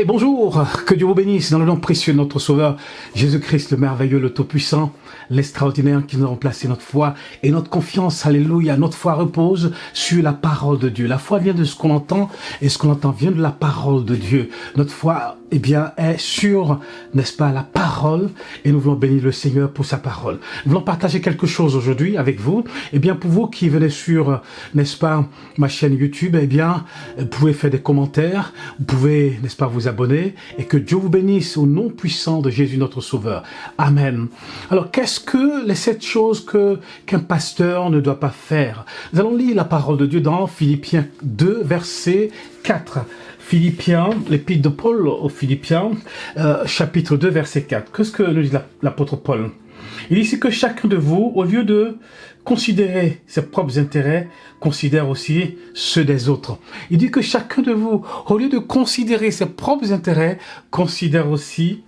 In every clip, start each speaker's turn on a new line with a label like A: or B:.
A: Hey, bonjour, que Dieu vous bénisse dans le nom précieux de notre Sauveur, Jésus-Christ, le merveilleux, le Tout-Puissant, l'extraordinaire qui nous a remplacé notre foi et notre confiance, alléluia. Notre foi repose sur la parole de Dieu. La foi vient de ce qu'on entend et ce qu'on entend vient de la parole de Dieu. Notre foi, est sur, n'est-ce pas, la parole, et nous voulons bénir le Seigneur pour sa parole. Nous voulons partager quelque chose aujourd'hui avec vous. Pour vous qui venez sur, n'est-ce pas, ma chaîne YouTube, vous pouvez faire des commentaires, vous pouvez, n'est-ce pas, vous abonner, et que Dieu vous bénisse au nom puissant de Jésus notre Sauveur. Amen. Alors, qu'est-ce que les 7 choses qu'un pasteur ne doit pas faire? Nous allons lire la parole de Dieu dans Philippiens 2, verset 4. Philippiens, l'épître de Paul aux Philippiens, chapitre 2, verset 4. Qu'est-ce que nous dit l'apôtre Paul? Il dit ici que chacun de vous, au lieu de considérer ses propres intérêts, considère aussi ceux des autres. Il dit que chacun de vous, au lieu de considérer ses propres intérêts, considère aussi,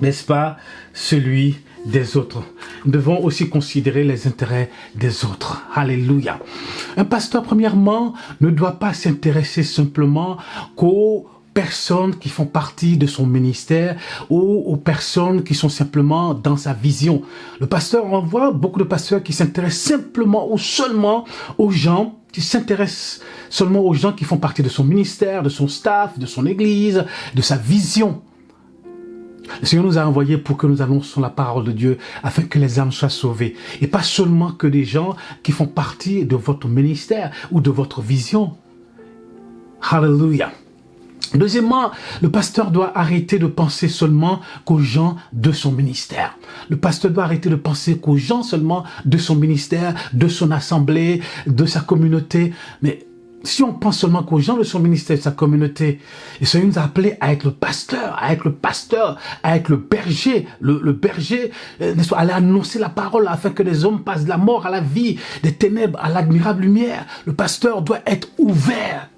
A: n'est-ce pas, celui des autres. Nous devons aussi considérer les intérêts des autres. Alléluia. Un pasteur, premièrement, ne doit pas s'intéresser simplement qu'aux personnes qui font partie de son ministère ou aux personnes qui sont simplement dans sa vision. Le pasteur, on voit beaucoup de pasteurs qui s'intéressent simplement ou seulement aux gens qui s'intéressent seulement aux gens qui font partie de son ministère, de son staff, de son église, de sa vision. Le Seigneur nous a envoyés pour que nous annoncions la parole de Dieu afin que les âmes soient sauvées. Et pas seulement que des gens qui font partie de votre ministère ou de votre vision. Alléluia. Deuxièmement, le pasteur doit arrêter de penser seulement qu'aux gens de son ministère. Le pasteur doit arrêter de penser qu'aux gens seulement de son ministère, de son assemblée, de sa communauté. Mais si on pense seulement qu'aux gens de son ministère, de sa communauté, et Seigneur nous a appelés à être le pasteur, à être le berger, le berger, n'est-ce pas, aller annoncer la parole afin que les hommes passent de la mort à la vie, des ténèbres à l'admirable lumière. Le pasteur doit être ouvert,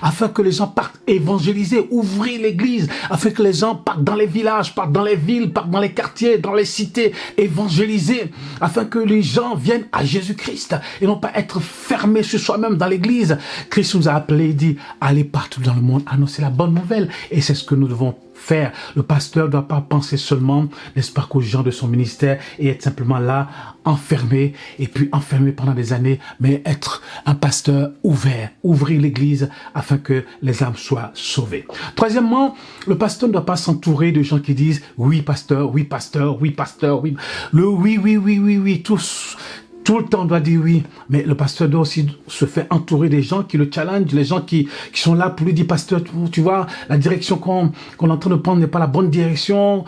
A: afin que les gens partent évangéliser, ouvrir l'église, afin que les gens partent dans les villages, partent dans les villes, partent dans les quartiers, dans les cités, évangéliser, afin que les gens viennent à Jésus-Christ et non pas être fermés sur soi-même dans l'église. Christ nous a appelés, il dit, allez partout dans le monde, annoncer la bonne nouvelle. Et c'est ce que nous devons faire. Le pasteur ne doit pas penser seulement, n'est-ce pas, qu'aux gens de son ministère et être simplement là, enfermé, et puis enfermé pendant des années, mais être un pasteur ouvert, ouvrir l'église afin que les âmes soient sauvées. Troisièmement, le pasteur ne doit pas s'entourer de gens qui disent, oui, pasteur, oui, pasteur, oui, pasteur, oui. Le oui, tous. Tout le temps, on doit dire oui, mais le pasteur doit aussi se faire entourer des gens qui le challengent, les gens qui sont là pour lui dire, pasteur, tu vois, la direction qu'on est en train de prendre n'est pas la bonne direction.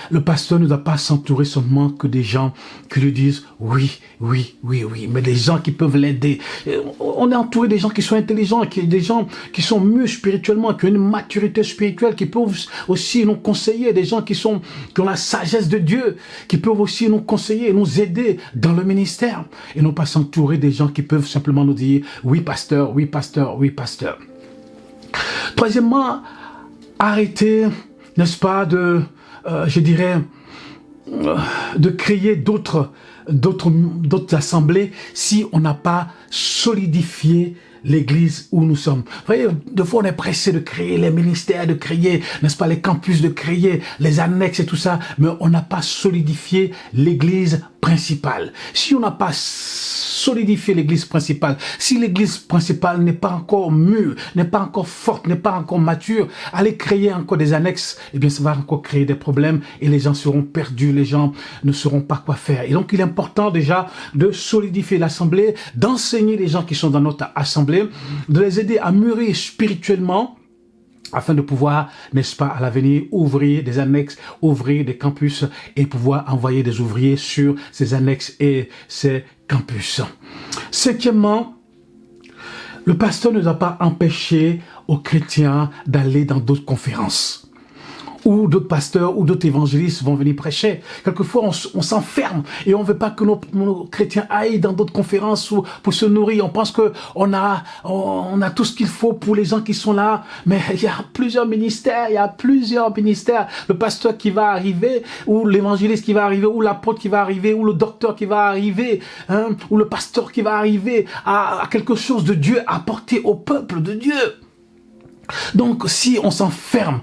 A: Le pasteur ne doit pas s'entourer seulement que des gens qui lui disent oui, mais des gens qui peuvent l'aider. On est entouré des gens qui sont intelligents, des gens qui sont mûrs spirituellement, qui ont une maturité spirituelle, qui peuvent aussi nous conseiller, des gens qui ont la sagesse de Dieu, qui peuvent aussi nous conseiller, nous aider dans le ministère. Et non pas s'entourer des gens qui peuvent simplement nous dire oui, pasteur, oui, pasteur, oui, pasteur. Troisièmement, arrêtez, n'est-ce pas, de créer d'autres assemblées si on n'a pas solidifié l'église où nous sommes. Vous voyez, des fois on est pressé de créer les ministères, de créer, n'est-ce pas, les campus, de créer les annexes et tout ça, mais on n'a pas solidifié l'église principale. Si on n'a pas solidifié l'église principale, si l'église principale n'est pas encore mûre, n'est pas encore forte, n'est pas encore mature, aller créer encore des annexes, ça va encore créer des problèmes et les gens seront perdus, les gens ne sauront pas quoi faire. Et donc il est important déjà de solidifier l'assemblée, d'enseigner les gens qui sont dans notre assemblée, de les aider à mûrir spirituellement, afin de pouvoir, n'est-ce pas, à l'avenir, ouvrir des annexes, ouvrir des campus et pouvoir envoyer des ouvriers sur ces annexes et ces campus. Cinquièmement, le pasteur ne doit pas empêcher aux chrétiens d'aller dans d'autres conférences, où d'autres pasteurs ou d'autres évangélistes vont venir prêcher. Quelquefois, on s'enferme et on ne veut pas que nos chrétiens aillent dans d'autres conférences pour se nourrir. On pense qu'on a tout ce qu'il faut pour les gens qui sont là, mais il y a plusieurs ministères, Le pasteur qui va arriver, ou l'évangéliste qui va arriver, ou l'apôtre qui va arriver, ou le docteur qui va arriver, ou le pasteur qui va arriver à quelque chose de Dieu à apporter au peuple de Dieu. Donc, si on s'enferme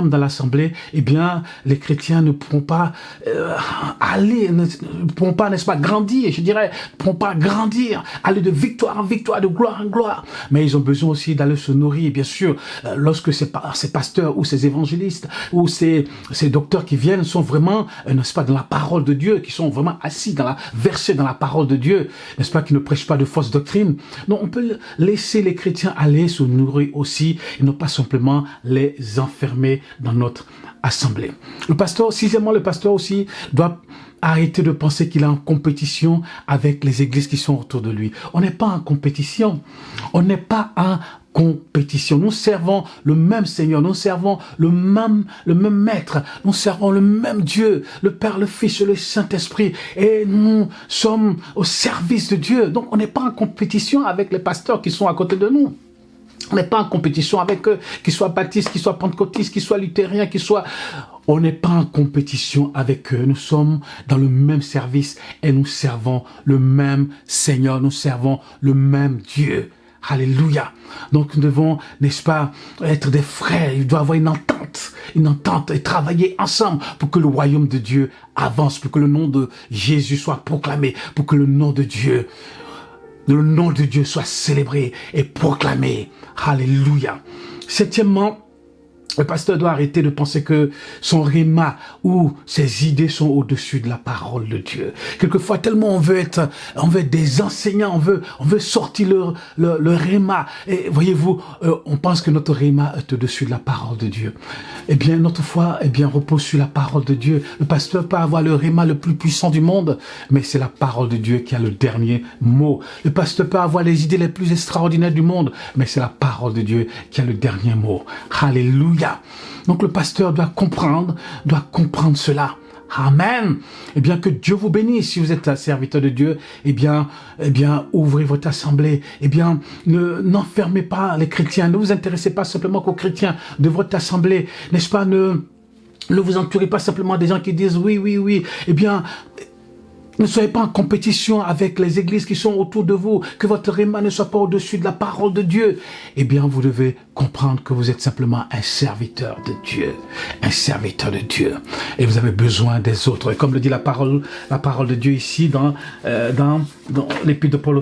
A: dans l'assemblée, eh bien, les chrétiens ne pourront pas ne pourront pas, n'est-ce pas, grandir, je dirais, ne pourront pas grandir, aller de victoire en victoire, de gloire en gloire. Mais ils ont besoin aussi d'aller se nourrir, bien sûr, lorsque ces pasteurs ou ces évangélistes ou ces docteurs qui viennent sont vraiment, n'est-ce pas, dans la parole de Dieu, qui sont vraiment assis versés dans la parole de Dieu, n'est-ce pas, qui ne prêchent pas de fausses doctrines. Donc, on peut laisser les chrétiens aller se nourrir aussi et non pas simplement les enfermer dans notre assemblée. Sixièmement, le pasteur aussi doit arrêter de penser qu'il est en compétition avec les églises qui sont autour de lui. On n'est pas en compétition. On n'est pas en compétition. Nous servons le même Seigneur, nous servons le même Maître, nous servons le même Dieu, le Père, le Fils et le Saint-Esprit, et nous sommes au service de Dieu. Donc on n'est pas en compétition avec les pasteurs qui sont à côté de nous. On n'est pas en compétition avec eux, qu'ils soient baptistes, qu'ils soient pentecôtistes, qu'ils soient luthériens, On n'est pas en compétition avec eux. Nous sommes dans le même service et nous servons le même Seigneur, nous servons le même Dieu. Alléluia. Donc nous devons, n'est-ce pas, être des frères. Il doit y avoir une entente et travailler ensemble pour que le royaume de Dieu avance, pour que le nom de Jésus soit proclamé, pour que le nom de Dieu soit célébré et proclamé. Alléluia. Septièmement, le pasteur doit arrêter de penser que son rhéma ou ses idées sont au-dessus de la parole de Dieu. Quelquefois, tellement on veut être des enseignants, on veut sortir le rhéma. Et voyez-vous, on pense que notre rhéma est au-dessus de la parole de Dieu. Eh bien, notre foi, repose sur la parole de Dieu. Le pasteur peut avoir le rhéma le plus puissant du monde, mais c'est la parole de Dieu qui a le dernier mot. Le pasteur peut avoir les idées les plus extraordinaires du monde, mais c'est la parole de Dieu qui a le dernier mot. Alléluia. Donc le pasteur doit comprendre cela. Amen. Eh bien, que Dieu vous bénisse. Si vous êtes un serviteur de Dieu, ouvrez votre assemblée. N'enfermez pas les chrétiens. Ne vous intéressez pas simplement qu'aux chrétiens de votre assemblée. N'est-ce pas? Ne vous entourez pas simplement des gens qui disent oui, oui, oui. Ne soyez pas en compétition avec les églises qui sont autour de vous, que votre rhéma ne soit pas au-dessus de la parole de Dieu. Vous devez comprendre que vous êtes simplement un serviteur de Dieu, et vous avez besoin des autres. Et comme le dit la parole de Dieu ici dans l'épître de Paul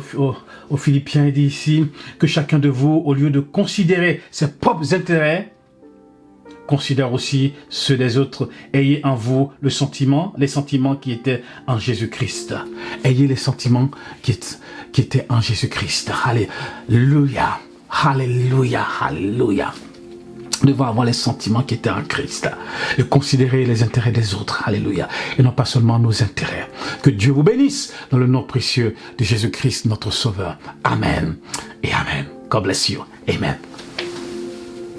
A: aux Philippiens, il dit ici que chacun de vous, au lieu de considérer ses propres intérêts, considère aussi ceux des autres. Ayez en vous les sentiments qui étaient en Jésus-Christ. Ayez les sentiments qui étaient en Jésus-Christ. Alléluia. Alléluia. Alléluia. Nous devons avoir les sentiments qui étaient en Christ. Et considérer les intérêts des autres. Alléluia. Et non pas seulement nos intérêts. Que Dieu vous bénisse dans le nom précieux de Jésus-Christ, notre Sauveur. Amen et Amen. God bless you. Amen.